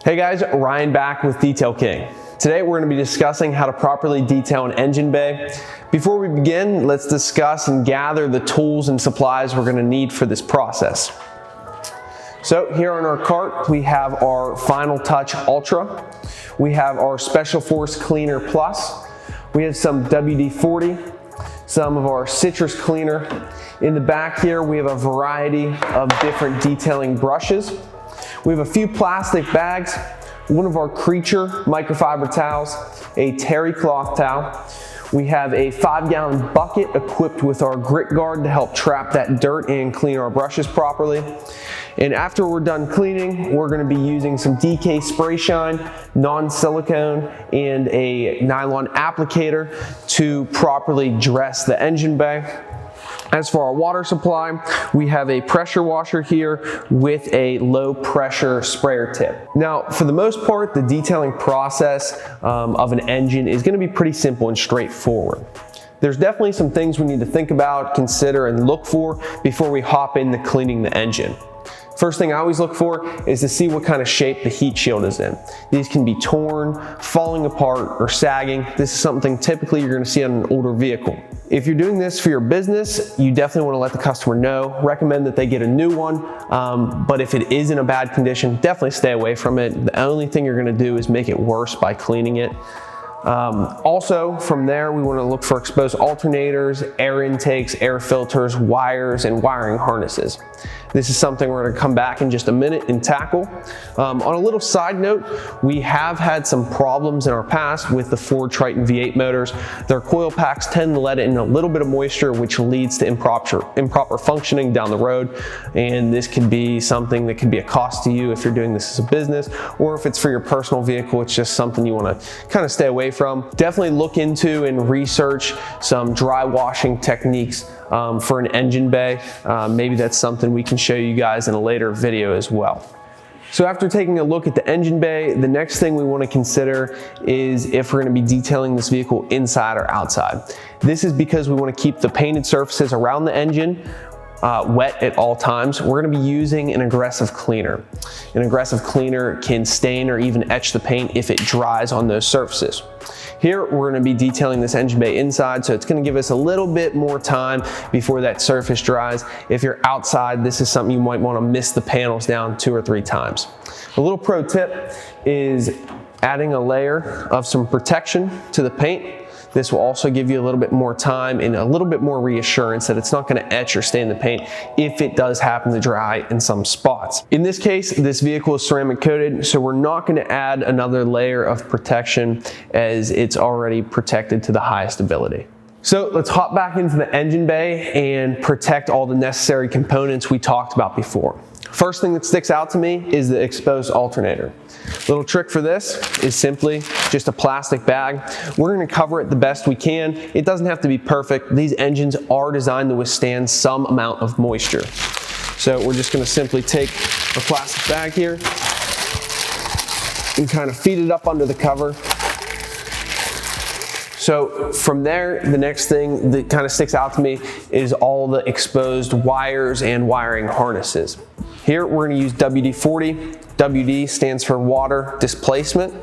Hey guys, Ryan back with Detail King. Today we're going to be discussing how to properly detail an engine bay. Before we begin, let's discuss and gather the tools and supplies we're going to need for this process. So here on our cart, we have our Final Touch Ultra. We have our Special Force Cleaner Plus. We have some WD-40, some of our citrus cleaner. In the back here, we have a variety of different detailing brushes. We have a few plastic bags, one of our Creature microfiber towels, a terry cloth towel. We have a 5-gallon bucket equipped with our grit guard to help trap that dirt and clean our brushes properly. And after we're done cleaning, we're going to be using some DK Spray Shine, non-silicone, and a nylon applicator to properly dress the engine bay. As for our water supply, we have a pressure washer here with a low pressure sprayer tip. Now, for the most part, the detailing process of an engine is going to be pretty simple and straightforward. There's definitely some things we need to think about, consider, and look for before we hop into cleaning the engine. First thing I always look for is to see what kind of shape the heat shield is in. These can be torn, falling apart, or sagging. This is something typically you're going to see on an older vehicle. If you're doing this for your business, you definitely want to let the customer know. Recommend that they get a new one, but if it is in a bad condition, definitely stay away from it. The only thing you're going to do is make it worse by cleaning it. Also, from there, we want to look for exposed alternators, air intakes, air filters, wires, and wiring harnesses. This is something we're going to come back in just a minute and tackle. On a little side note, we have had some problems in our past with the Ford Triton V8 motors. Their coil packs tend to let in a little bit of moisture, which leads to improper functioning down the road. And this could be something that could be a cost to you if you're doing this as a business, or if it's for your personal vehicle, it's just something you want to kind of stay away from. Definitely look into and research some dry washing techniques for an engine bay. Maybe that's something we can show you guys in a later video as well. So after taking a look at the engine bay, the next thing we want to consider is if we're going to be detailing this vehicle inside or outside. This is because we want to keep the painted surfaces around the engine wet at all times. We're going to be using an aggressive cleaner. An aggressive cleaner can stain or even etch the paint if it dries on those surfaces. Here, we're going to be detailing this engine bay inside, so it's going to give us a little bit more time before that surface dries. If you're outside, this is something you might want to mist the panels down 2 or 3 times. A little pro tip is adding a layer of some protection to the paint. This will also give you a little bit more time and a little bit more reassurance that it's not going to etch or stain the paint if it does happen to dry in some spots. In this case, this vehicle is ceramic coated, so we're not going to add another layer of protection as it's already protected to the highest ability. So let's hop back into the engine bay and protect all the necessary components we talked about before. First thing that sticks out to me is the exposed alternator. Little trick for this is simply just a plastic bag. We're going to cover it the best we can. It doesn't have to be perfect. These engines are designed to withstand some amount of moisture. So we're just going to simply take a plastic bag here and kind of feed it up under the cover. So from there, the next thing that kind of sticks out to me is all the exposed wires and wiring harnesses. Here we're going to use WD-40. WD stands for water displacement.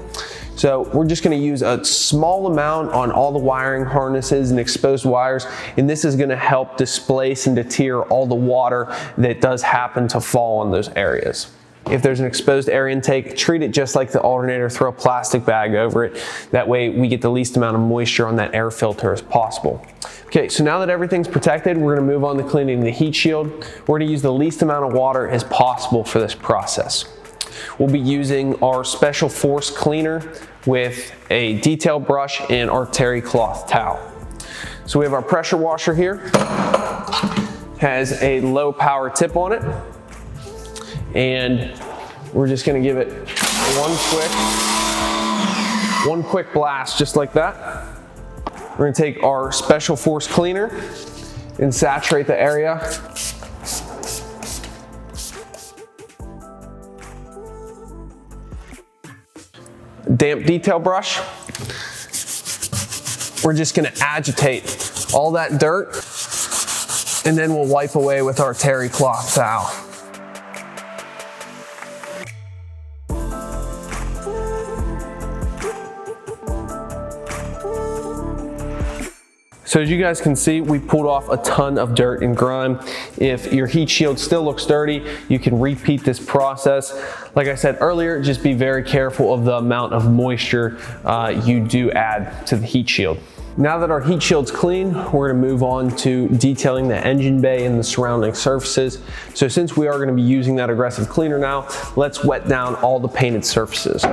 So we're just going to use a small amount on all the wiring harnesses and exposed wires, and this is going to help displace and deter all the water that does happen to fall on those areas. If there's an exposed air intake, treat it just like the alternator, throw a plastic bag over it. That way we get the least amount of moisture on that air filter as possible. Okay, so now that everything's protected, we're going to move on to cleaning the heat shield. We're going to use the least amount of water as possible for this process. We'll be using our Special Force cleaner with a detail brush and our terry cloth towel. So we have our pressure washer here. Has a low power tip on it. And we're just going to give it one quick blast, just like that. We're going to take our Special Force cleaner and saturate the area. Damp detail brush. We're just going to agitate all that dirt, and then we'll wipe away with our terry cloth towel. So as you guys can see, we pulled off a ton of dirt and grime. If your heat shield still looks dirty, you can repeat this process. Like I said earlier, just be very careful of the amount of moisture you do add to the heat shield. Now that our heat shield's clean, we're gonna move on to detailing the engine bay and the surrounding surfaces. So since we are gonna be using that aggressive cleaner now, let's wet down all the painted surfaces.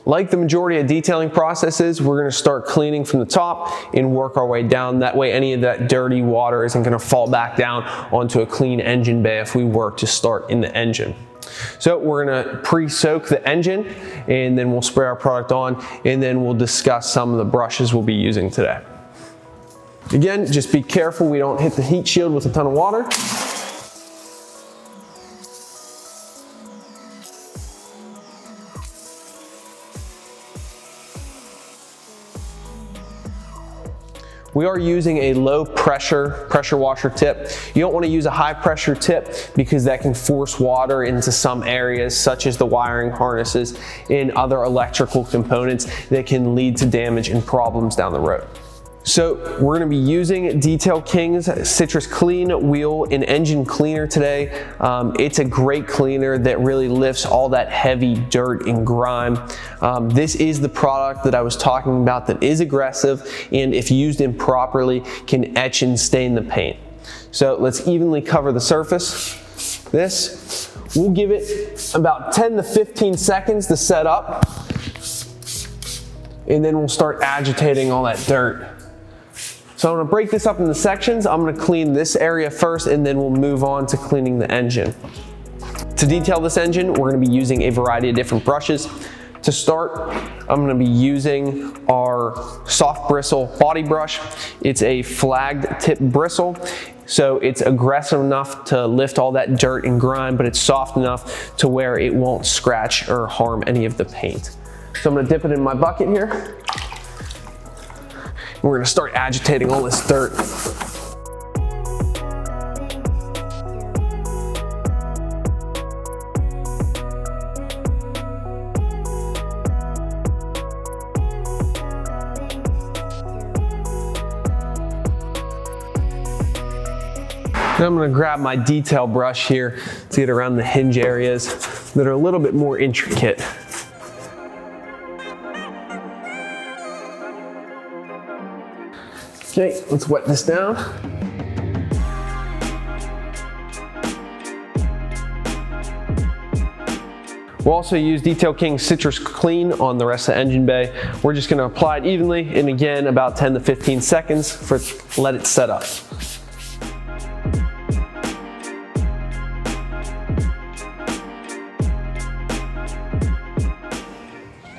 Like the majority of detailing processes, we're gonna start cleaning from the top and work our way down. That way any of that dirty water isn't gonna fall back down onto a clean engine bay if we were to start in the engine. So we're gonna pre-soak the engine and then we'll spray our product on, and then we'll discuss some of the brushes we'll be using today. Again, just be careful we don't hit the heat shield with a ton of water. We are using a low pressure washer tip. You don't want to use a high pressure tip because that can force water into some areas such as the wiring harnesses and other electrical components that can lead to damage and problems down the road. So we're going to be using Detail King's Citrus Clean Wheel and Engine Cleaner today. It's a great cleaner that really lifts all that heavy dirt and grime. This is the product that I was talking about that is aggressive, and if used improperly can etch and stain the paint. So let's evenly cover the surface. This, we'll give it about 10 to 15 seconds to set up, and then we'll start agitating all that dirt. So I'm gonna break this up into sections. I'm gonna clean this area first, and then we'll move on to cleaning the engine. To detail this engine, we're gonna be using a variety of different brushes. To start, I'm gonna be using our soft bristle body brush. It's a flagged tip bristle, so it's aggressive enough to lift all that dirt and grime, but it's soft enough to where it won't scratch or harm any of the paint. So I'm gonna dip it in my bucket here. We're gonna start agitating all this dirt. Now I'm gonna grab my detail brush here to get around the hinge areas that are a little bit more intricate. Okay, let's wet this down. We'll also use Detail King's Citrus Clean on the rest of the engine bay. We're just gonna apply it evenly, and again, about 10 to 15 seconds for let it set up.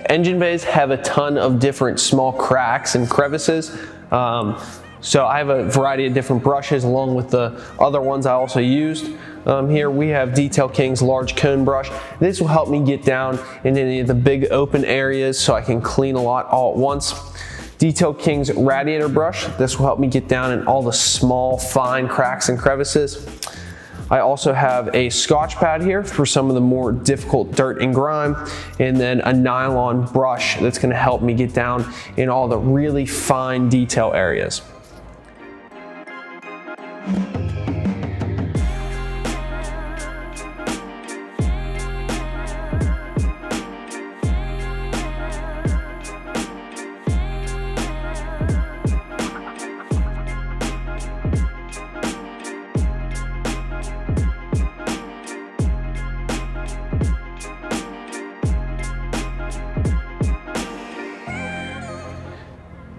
Engine bays have a ton of different small cracks and crevices. So I have a variety of different brushes along with the other ones I also used. Here we have Detail King's large cone brush. This will help me get down in any of the big open areas so I can clean a lot all at once. Detail King's radiator brush. This will help me get down in all the small fine cracks and crevices. I also have a Scotch pad here for some of the more difficult dirt and grime, and then a nylon brush that's gonna help me get down in all the really fine detail areas.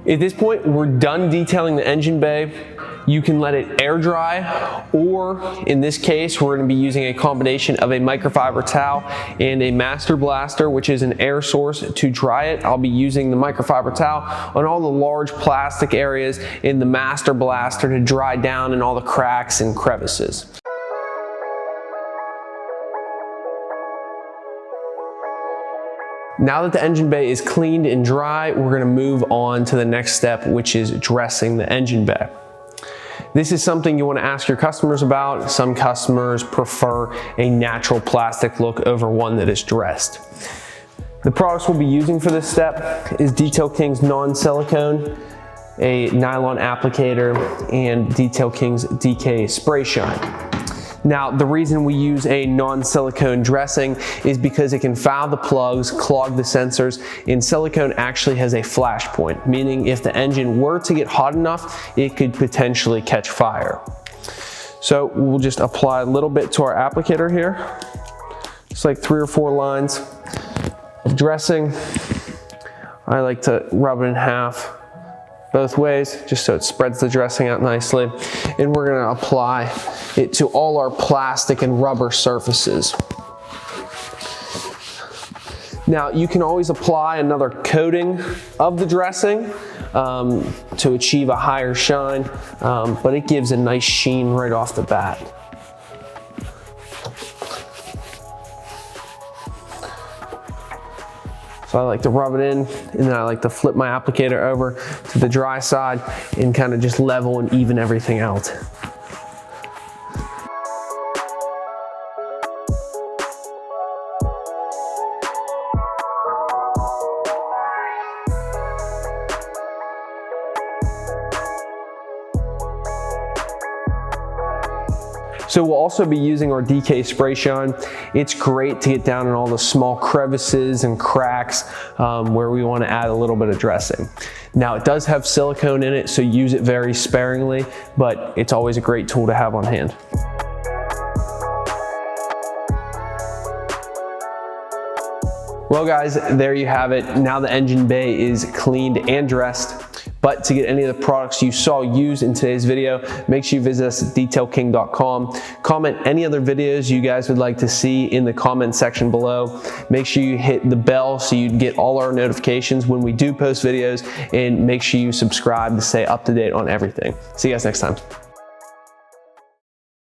At this point, we're done detailing the engine bay. You can let it air dry, or in this case, we're gonna be using a combination of a microfiber towel and a master blaster, which is an air source to dry it. I'll be using the microfiber towel on all the large plastic areas in the master blaster to dry down in all the cracks and crevices. Now that the engine bay is cleaned and dry, we're gonna move on to the next step, which is dressing the engine bay. This is something you want to ask your customers about. Some customers prefer a natural plastic look over one that is dressed. The products we'll be using for this step is Detail King's non-silicone, a nylon applicator, and Detail King's DK Spray Shine. Now, the reason we use a non-silicone dressing is because it can foul the plugs, clog the sensors, and silicone actually has a flash point, meaning if the engine were to get hot enough, it could potentially catch fire. So we'll just apply a little bit to our applicator here. It's like 3 or 4 lines of dressing. I like to rub it in half both ways, just so it spreads the dressing out nicely. And we're gonna apply it to all our plastic and rubber surfaces. Now, you can always apply another coating of the dressing to achieve a higher shine, but it gives a nice sheen right off the bat. So I like to rub it in, and then I like to flip my applicator over to the dry side and kind of just level and even everything out. So we'll also be using our DK Spray Shine. It's great to get down in all the small crevices and cracks where we want to add a little bit of dressing. Now, it does have silicone in it, so use it very sparingly, but it's always a great tool to have on hand. Well guys, there you have it. Now the engine bay is cleaned and dressed. But to get any of the products you saw used in today's video, make sure you visit us at detailking.com. Comment any other videos you guys would like to see in the comment section below. Make sure you hit the bell so you get all our notifications when we do post videos, and make sure you subscribe to stay up to date on everything. See you guys next time.